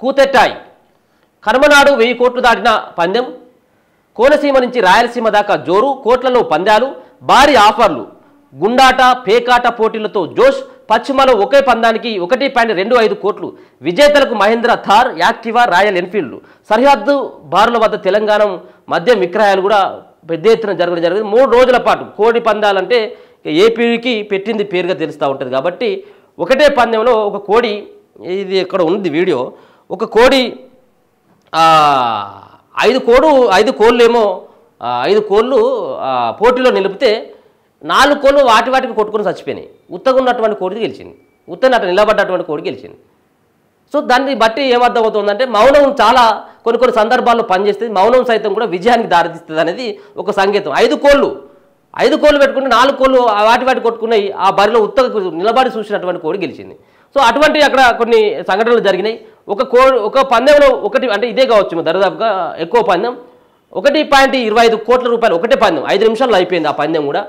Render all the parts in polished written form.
కూతెట్టాయి. కనుమనాడు 1000 కోట్లు దాటిన పందెం. కోనసీమ నుంచి రాయలసీమ దాకా జోరు, కోట్లలో పందాలు, భారీ ఆఫర్లు, గుండాట పేకాట పోటీలతో జోష్. పశ్చిమలో ఒకే పందానికి 1.25 కోట్లు. విజేతలకు Mahindra Thar, Activa, Royal Enfield. సరిహద్దు బారుల వద్ద తెలంగాణ మద్యం విక్రయాలు కూడా పెద్ద ఎత్తున జరగడం జరిగింది. 3 రోజుల పాటు కోడి పందాలంటే ఏపీకి పెట్టింది పేరుగా తెలుస్తూ ఉంటుంది కాబట్టి ఒకటే పందెంలో ఒక కోడి, ఇది ఇక్కడ ఉంది వీడియో, ఒక కోడి 5 కోళ్ళేమో 5 కోళ్ళు పోటీలో నిలిపితే 4 కోళ్ళు వాటికి కొట్టుకుని చచ్చిపోయినాయి. ఉత్తగా ఉన్నటువంటి కోడి గెలిచింది, ఉత్తగా అట్లా నిలబడ్డటువంటి కోడి గెలిచింది. సో దాన్ని బట్టి ఏమర్థం అవుతుందంటే మౌనం చాలా కొన్ని సందర్భాల్లో పనిచేస్తుంది, మౌనం సైతం కూడా విజయానికి దారితీస్తుంది అనేది ఒక సంకేతం. 5 కోళ్ళు పెట్టుకుంటే 4 కోళ్ళు వాటి కొట్టుకున్నాయి. ఆ బరిలో ఉత్తగా నిలబడి చూసినటువంటి కోడి గెలిచింది. సో అటువంటి అక్కడ కొన్ని సంఘటనలు జరిగినాయి. ఒక పందెంలో ఒకటి అంటే ఇదే కావచ్చు దరిదాపుగా ఎక్కువ పందెం, 1.25 కోట్ల రూపాయలు ఒకటే పందెం, 5 నిమిషాల్లో అయిపోయింది ఆ పందెం కూడా.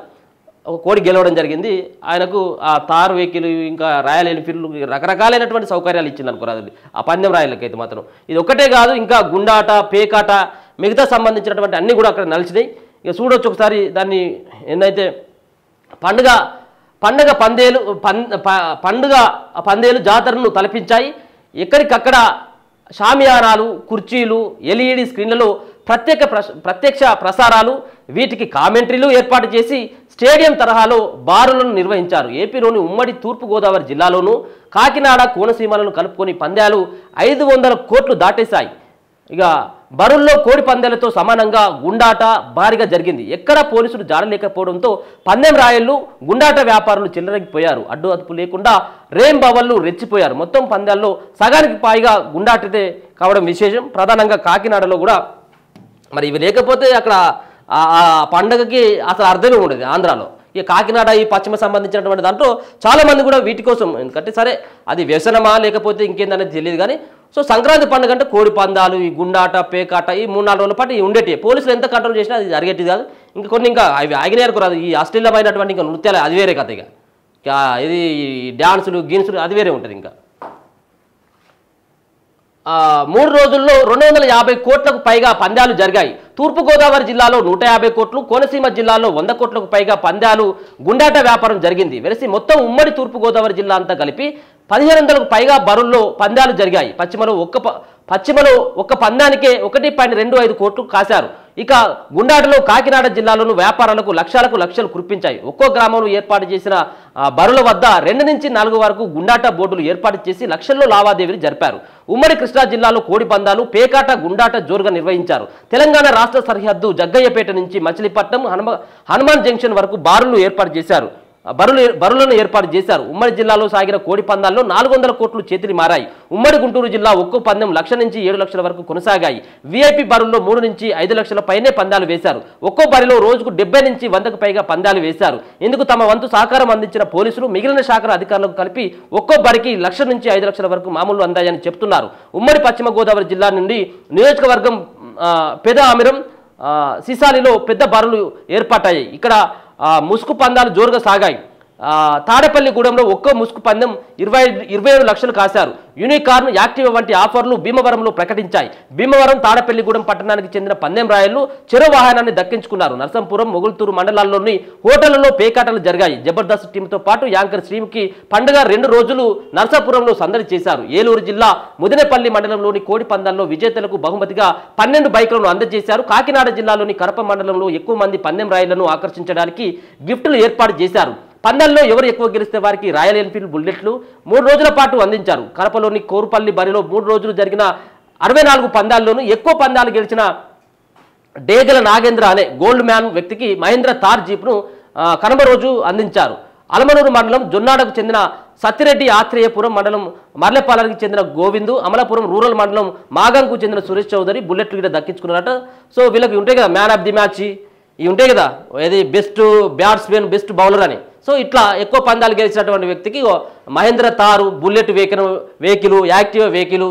ఒక కోడి గెలవడం జరిగింది. ఆయనకు ఆ తార్ వెహికల్ ఇంకా రాయల్ ఎన్ఫీల్డ్ రకరకాలైనటువంటి సౌకర్యాలు ఇచ్చింది అనుకోరాదు ఆ పందెం రాయలకైతే మాత్రం. ఇది ఒక్కటే కాదు, ఇంకా గుండాట పేకాట మిగతా సంబంధించినటువంటి అన్నీ కూడా అక్కడ నలిచినాయి. ఇక చూడొచ్చు ఒకసారి దాన్ని. ఏందైతే పండుగ పందేలు జాతరను తలపించాయి. ఎక్కడికక్కడ షామియానాలు, కుర్చీలు, ఎల్ఈడి స్క్రీన్లలో ప్రత్యక్ష ప్రసారాలు, వీటికి కామెంటరీలు ఏర్పాటు చేసి స్టేడియం తరహాలో బారులను నిర్వహించారు. ఏపీలోని ఉమ్మడి తూర్పుగోదావరి జిల్లాలోనూ కాకినాడ కోనసీమలను కలుపుకొని పందాలు 500 కోట్లు దాటేశాయి. ఇక బరుల్లో కోడి పందాలతో సమానంగా గుండాట భారీగా జరిగింది. ఎక్కడ పోలీసులు జాడలేకపోవడంతో పందెం రాయళ్లు, గుండాట వ్యాపారులు చిల్లరగిపోయారు. అడ్డు అదుపు లేకుండా రేంబవళ్లు రెచ్చిపోయారు. మొత్తం పందాల్లో సగానికి పైగా గుండాటతే కావడం విశేషం. ప్రధానంగా కాకినాడలో కూడా మరి ఇవి లేకపోతే అక్కడ ఆ పండగకి అసలు అర్థమే ఉండదు ఆంధ్రాలో. ఇక కాకినాడ ఈ పశ్చిమ సంబంధించినటువంటి దాంట్లో చాలామంది కూడా వీటి కోసం, ఎందుకంటే సరే అది వ్యసనమా లేకపోతే ఇంకేందనేది తెలియదు కానీ, సో సంక్రాంతి పండుగ అంటే కోడి పందాలు, ఈ గుండాట పేకాట ఈ 3-4 రోజుల పాటు ఇవి ఉండేటివి. పోలీసులు ఎంత కంట్రోల్ చేసినా అది జరిగేటిది కాదు. ఇంకా అవి ఆగినారు రాదు. ఈ అశ్లీలమైనటువంటి ఇంకా నృత్యాలు అది వేరే కథ. ఇక ఇది డ్యాన్సులు గీన్సులు అది వేరే ఉంటుంది. ఇంకా 3 రోజుల్లో 250 కోట్లకు పైగా పందాలు జరిగాయి. తూర్పుగోదావరి జిల్లాలో 150 కోట్లు, కోనసీమ జిల్లాలో 100 కోట్లకు పైగా పందాలు, గుండాట వ్యాపారం జరిగింది. వెరసి మొత్తం ఉమ్మడి తూర్పుగోదావరి జిల్లా అంతా కలిపి 1500కు పైగా బరుల్లో పందాలు జరిగాయి. పశ్చిమలో ఒక్క పందానికే 1.25 కోట్లు కాశారు. ఇక గుండాటలో కాకినాడ జిల్లాలోని వ్యాపారాలకు లక్షలు కురిపించాయి. ఒక్కో గ్రామంలో ఏర్పాటు చేసిన బరుల వద్ద 2 నుంచి 4 వరకు గుండాట బోర్డులు ఏర్పాటు చేసి లక్షల్లో లావాదేవీలు జరిపారు. ఉమ్మడి కృష్ణా జిల్లాలో కోడి పందాలు, పేకాట, గుండాట జోరుగా నిర్వహించారు. తెలంగాణ రాష్ట్ర సరిహద్దు జగ్గయ్యపేట నుంచి మచిలీపట్నం, హనుమాన్ జంక్షన్ వరకు బరులను ఏర్పాటు చేశారు. ఉమ్మడి జిల్లాలో సాగిన కోడి పందాల్లో 400 కోట్లు చేతిని మారాయి. ఉమ్మడి గుంటూరు జిల్లా ఒక్కో పందెం 1 నుంచి 7 లక్షల వరకు కొనసాగాయి. వీఐపీ బరుల్లో 3 నుంచి 5 లక్షల పైనే పందాలు వేశారు. ఒక్కో బరిలో రోజుకు 70 నుంచి 100కు పైగా పందాలు వేశారు. ఇందుకు తమ వంతు సహకారం అందించిన పోలీసులు, మిగిలిన శాఖల అధికారులకు కలిపి ఒక్కో బరికి 1 నుంచి 5 లక్షల వరకు మామూలు అందాయని చెప్తున్నారు. ఉమ్మడి పశ్చిమ గోదావరి జిల్లా నుండి నియోజకవర్గం పెద అమిరం, సిసాలిలో పెద్ద బరులు ఏర్పాటయ్యాయి. ఇక్కడ ముసుగు పందాలు జోరుగా సాగాయి. తాడేపల్లిగూడెంలో ఒక్కో ముసుగు పందెం 27 లక్షలు కాశారు. యూనికార్న్, యాక్టివ్ వంటి ఆఫర్లు భీమవరంలో ప్రకటించాయి. భీమవరం, తాడేపల్లిగూడెం పట్టణానికి చెందిన పందెం రాయళ్లు చెరో వాహనాన్ని దక్కించుకున్నారు. నర్సంపురం, మొగుల్తూరు మండలాల్లోని హోటళ్లలో పేకాటలు జరిగాయి. జబర్దస్త్ టీంతో పాటు యాంకర్ శ్రీముఖి పండుగ 2 రోజులు నర్సాపురంలో సందడి చేశారు. ఏలూరు జిల్లా ముదినేపల్లి మండలంలోని కోడి పందాల్లో విజేతలకు బహుమతిగా 12 బైకులను అందజేశారు. కాకినాడ జిల్లాలోని కరప మండలంలో ఎక్కువ మంది పందెం రాయళ్లను ఆకర్షించడానికి గిఫ్టులు ఏర్పాటు చేశారు. పందాల్లో ఎవరు ఎక్కువ గెలిస్తే వారికి రాయల్ ఎన్ఫీల్డ్ బుల్లెట్లు 3 రోజుల పాటు అందించారు. కరపలోని కోరుపల్లి బరిలో 3 రోజులు జరిగిన 64 పందాల్లోనూ ఎక్కువ పందాలు గెలిచిన డేగల నాగేంద్ర అనే గోల్డ్ మ్యాన్ వ్యక్తికి మహేంద్ర థార్ జీప్ను కనుమ రోజు అందించారు. అలమనూరు మండలం జొన్నాడకు చెందిన సత్తిరెడ్డి, ఆత్రేయపురం మండలం మర్లెపాలకి చెందిన గోవిందు, అమలాపురం రూరల్ మండలం మాగంకు చెందిన సురేష్ చౌదరి బుల్లెట్లు కూడా దక్కించుకున్నారట. సో వీళ్ళకి ఉంటాయి కదా మ్యాన్ ఆఫ్ ది మ్యాచ్, ఇవి ఉంటాయి కదా, ఏది బెస్ట్ బ్యాట్స్మెన్, బెస్ట్ బౌలర్ అని. సో ఇట్లా ఎక్కువ పందాలు గెలిచినటువంటి వ్యక్తికి మహేంద్ర తారు, బుల్లెట్ వెహికల్, యాక్టివ్ వెహికల్,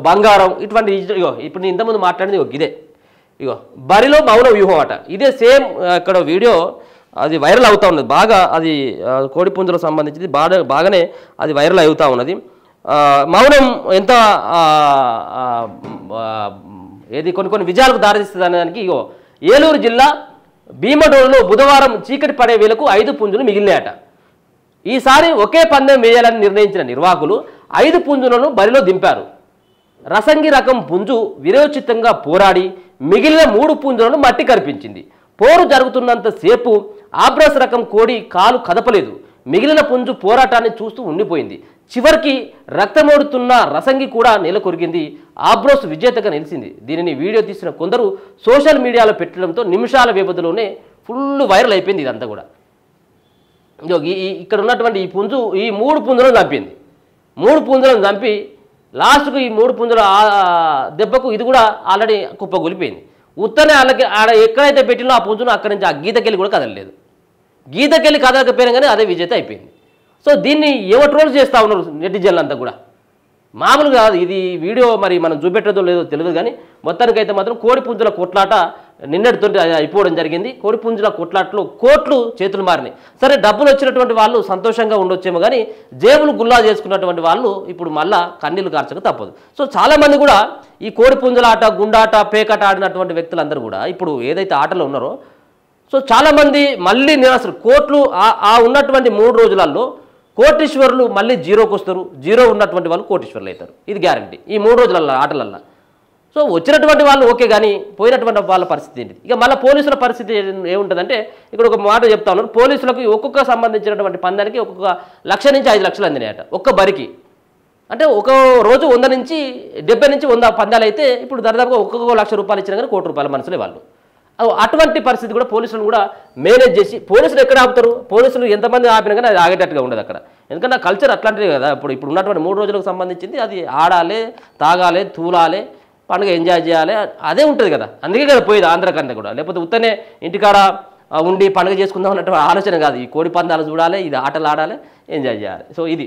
బంగారం, ఇటువంటి ఇప్పుడు నేను ఇంతకుముందు మాట్లాడింది ఇదే. బరిలో మౌన వ్యూహం అట. ఇదే సేమ్ ఇక్కడ వీడియో అది వైరల్ అవుతూ ఉన్నది బాగా. అది కోడిపుంజులకు సంబంధించింది బాగానే అది వైరల్ అవుతూ ఉన్నది. మౌనం ఎంత ఏది కొన్ని విజయాలకు దారితీస్తుంది అనేదానికి ఇగో ఏలూరు జిల్లా భీమడోలులో బుధవారం చీకటి పడే వేళకు 5 పుంజులు మిగిలినాయట. ఈసారి ఒకే పందెం వేయాలని నిర్ణయించిన నిర్వాహకులు 5 పుంజులను బరిలో దింపారు. రసంగి రకం పుంజు విరోచితంగా పోరాడి మిగిలిన 3 పుంజులను మట్టి కరిపించింది. పోరు జరుగుతున్నంతసేపు ఆబ్రస్ రకం కోడి కాలు కదపలేదు. మిగిలిన పుంజు పోరాటాన్ని చూస్తూ ఉండిపోయింది. చివరికి రక్తమోడుతున్న రసంగి కూడా నేల కొరిగింది. ఆబ్రోస్ విజేతగా నిలిచింది. దీనిని వీడియో తీసిన కొందరు సోషల్ మీడియాలో పెట్టడంతో నిమిషాల వ్యవధిలోనే ఫుల్ వైరల్ అయిపోయింది ఇదంతా కూడా. ఇక్కడ ఉన్నటువంటి ఈ 3 పుంజులను చంపింది. 3 పుంజులను చంపి లాస్ట్కు ఈ 3 పుంజుల దెబ్బకు ఇది కూడా ఆల్రెడీ కుప్పగొలిపోయింది. ఉత్తనే వాళ్ళకి ఆడ ఎక్కడైతే పెట్టినో ఆ పుంజును అక్కడి నుంచి ఆ గీతకెళ్ళి కూడా కదలలేదు. గీతకెళ్ళి కదలకపోయినా కానీ అదే విజేత అయిపోయింది. సో దీన్ని ఏవో ట్రోల్స్ చేస్తూ ఉన్నారు నెటిజన్లు అంతా కూడా. మామూలుగా కాదు ఇది వీడియో, మరి మనం చూపెట్టదో లేదో తెలియదు కానీ మొత్తానికైతే మాత్రం కోడి పుంజుల కొట్లాట నిన్నటితో అయిపోవడం జరిగింది. కోడి పుంజుల కొట్లాటలో కోట్లు చేతులు మారినాయి. సరే డబ్బులు వచ్చినటువంటి వాళ్ళు సంతోషంగా ఉండొచ్చేమో కానీ జేబులు గుల్లా చేసుకున్నటువంటి వాళ్ళు ఇప్పుడు మళ్ళా కన్నీళ్లు కార్చక తప్పదు. సో చాలామంది కూడా ఈ కోడి పుంజుల ఆట, గుండాట, పేకాట ఆడినటువంటి వ్యక్తులందరూ కూడా ఇప్పుడు ఏదైతే ఆటలో ఉన్నారో సో చాలామంది మళ్ళీ నిరాశలు కోట్లు ఆ ఉన్నటువంటి 3 రోజులలో కోటీశ్వరులు మళ్ళీ జీరోకి వస్తారు. జీరో ఉన్నటువంటి వాళ్ళు కోటీశ్వరులు అవుతారు. ఇది గ్యారంటీ ఈ 3 రోజుల ఆటలల్లో. సో వచ్చినటువంటి వాళ్ళు ఓకే కానీ పోయినటువంటి వాళ్ళ పరిస్థితి ఏంటి? ఇక మళ్ళీ పోలీసుల పరిస్థితి ఏముంటుందంటే ఇక్కడ ఒక మాట చెప్తా ఉన్నారు. పోలీసులకు ఒక్కొక్క సంబంధించినటువంటి పందానికి ఒక్కొక్క 1 లక్ష నుంచి 5 లక్షలు అందినాయట ఒక్క బరికి. అంటే ఒక రోజు 100 నుంచి 70 నుంచి 100 పందాలు అయితే ఇప్పుడు దాదాపుగా ఒక్కొక్క 1 లక్ష రూపాయలు ఇచ్చినా కానీ ₹1 మనుషులే వాళ్ళు. అటువంటి పరిస్థితి కూడా పోలీసులను కూడా మేనేజ్ చేసి పోలీసులు ఎక్కడ ఆపుతారు? పోలీసులు ఎంతమంది ఆపినా కానీ అది ఆగేటట్టుగా ఉండదు అక్కడ. ఎందుకంటే ఆ కల్చర్ అట్లాంటిది కదా. ఇప్పుడు ఉన్నటువంటి 3 రోజులకు సంబంధించింది అది ఆడాలి, తాగాలి, తూలాలి, పండుగ ఎంజాయ్ చేయాలి, అదే ఉంటుంది కదా. అందుకే కదా పోయేది ఆంధ్ర కంటే కూడా. లేకపోతే ఉత్తనే ఇంటికాడ ఉండి పండుగ చేసుకుందాం అన్నట్టు ఆలోచన కాదు. ఈ కోడి పందాలు చూడాలి, ఇది ఆటలు ఆడాలి, ఎంజాయ్ చేయాలి. సో ఇది